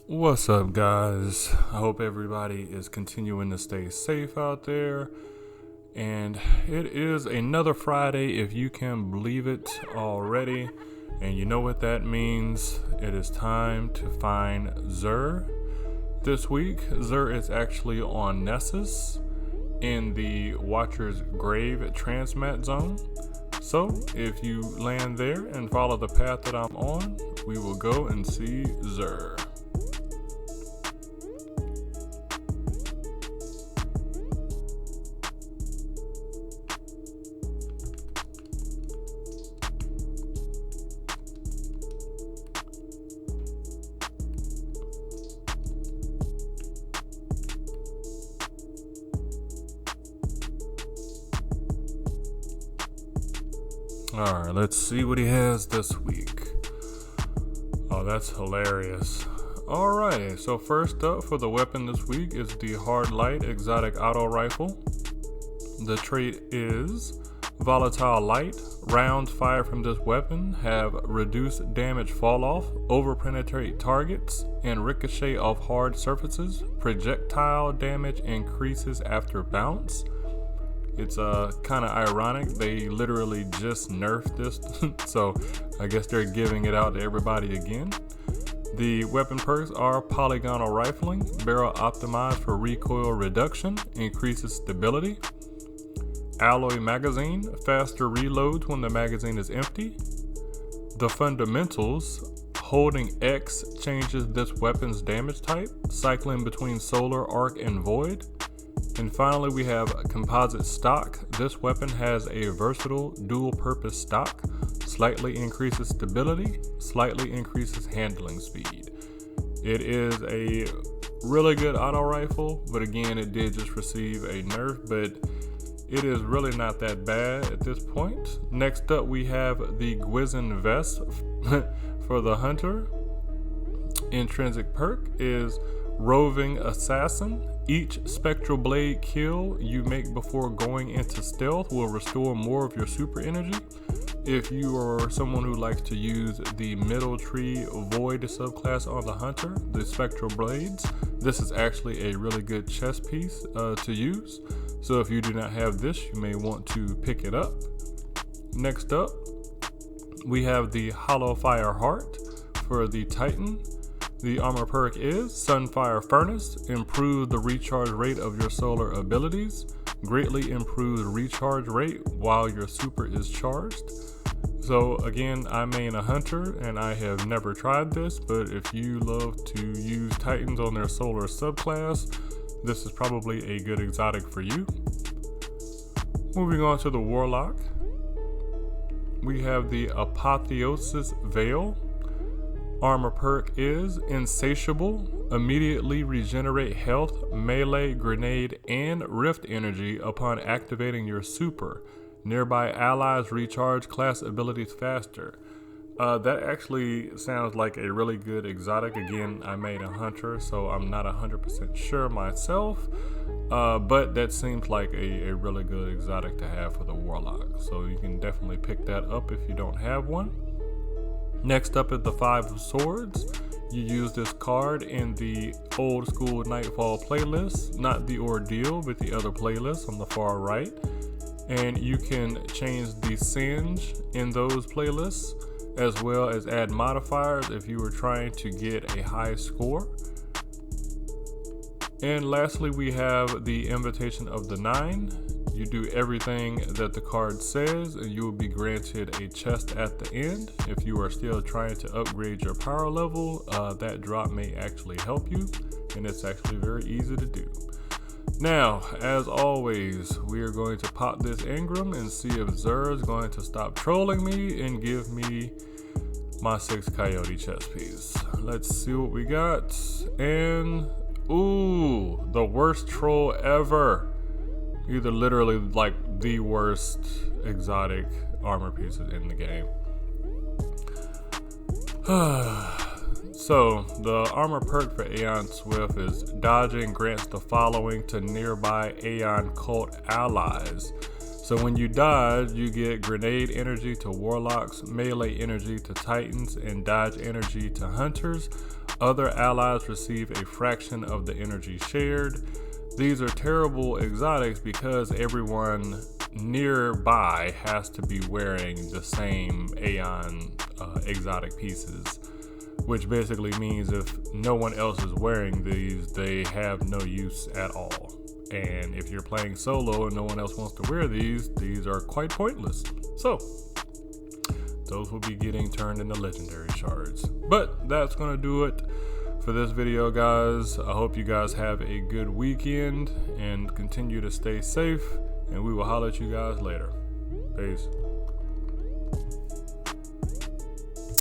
What's up, guys? I hope everybody is continuing to stay safe out there. And it is another Friday, if you can believe it already. And you know what that means. It is time to find Xur. This week, Xur is actually on Nessus in the Watcher's Grave Transmat Zone. So, if you land there and follow the path that I'm on, we will go and see Xur. Alright, let's see what he has this week. Oh, that's hilarious. Alrighty, so first up for the weapon this week is the Hard Light Exotic Auto Rifle. The trait is Volatile Light. Rounds fired from this weapon have reduced damage fall off, over-penetrate targets, and ricochet off hard surfaces. Projectile damage increases after bounce. It's kind of ironic. They literally just nerfed this, so I guess they're giving it out to everybody again. The weapon perks are Polygonal Rifling, barrel optimized for recoil reduction, increases stability. Alloy Magazine, faster reloads when the magazine is empty. The fundamentals, holding X changes this weapon's damage type, cycling between Solar, Arc, and Void. And finally, we have Composite Stock. This weapon has a versatile dual-purpose stock, slightly increases stability, slightly increases handling speed. It is a really good auto rifle, but again, it did just receive a nerf, but it is really not that bad at this point. Next up, we have the Gwizzin Vest for the Hunter. Intrinsic perk is Roving Assassin. Each spectral blade kill you make before going into stealth will restore more of your super energy. If you are someone who likes to use the middle tree void subclass on the hunter, the spectral blades, this is actually a really good chest piece to use. So if you do not have this, you may want to pick it up. Next up, we have the Hollow Fire Heart for the Titan. The armor perk is Sunfire Furnace, improves the recharge rate of your solar abilities, greatly improves recharge rate while your super is charged. So again, I main a hunter and I have never tried this, but if you love to use Titans on their solar subclass, this is probably a good exotic for you. Moving on to the Warlock, we have the Apotheosis Veil. Armor perk is Insatiable, immediately regenerate health, melee, grenade, and rift energy upon activating your super. Nearby allies recharge class abilities faster. That actually sounds like a really good exotic. Again, I made a hunter, so I'm not 100% sure myself, but that seems like a really good exotic to have for the Warlock. So you can definitely pick that up if you don't have one. Next up is the Five of Swords. You use this card in the old school Nightfall playlist, not the Ordeal, but the other playlist on the far right. And you can change the singe in those playlists, as well as add modifiers if you were trying to get a high score. And lastly, we have the Invitation of the Nine. You do everything that the card says and you will be granted a chest at the end. If you are still trying to upgrade your power level, that drop may actually help you, and it's actually very easy to do. Now, as always, we are going to pop this Engram and see if Xur is going to stop trolling me and give me my 6 Coyote chest piece. Let's see what we got. And, ooh, the worst troll ever. Either literally like the worst exotic armor pieces in the game. So the armor perk for Aeon Swift is dodging grants the following to nearby Aeon cult allies. So when you dodge, you get grenade energy to warlocks, melee energy to titans, and dodge energy to hunters. Other allies receive a fraction of the energy shared. These are terrible exotics because everyone nearby has to be wearing the same Aeon exotic pieces, which basically means if no one else is wearing these, they have no use at all. And if you're playing solo and no one else wants to wear these are quite pointless. So those will be getting turned into Legendary Shards. But that's gonna do it for this video, guys. I hope you guys have a good weekend and continue to stay safe, and we will holler at you guys later. Peace.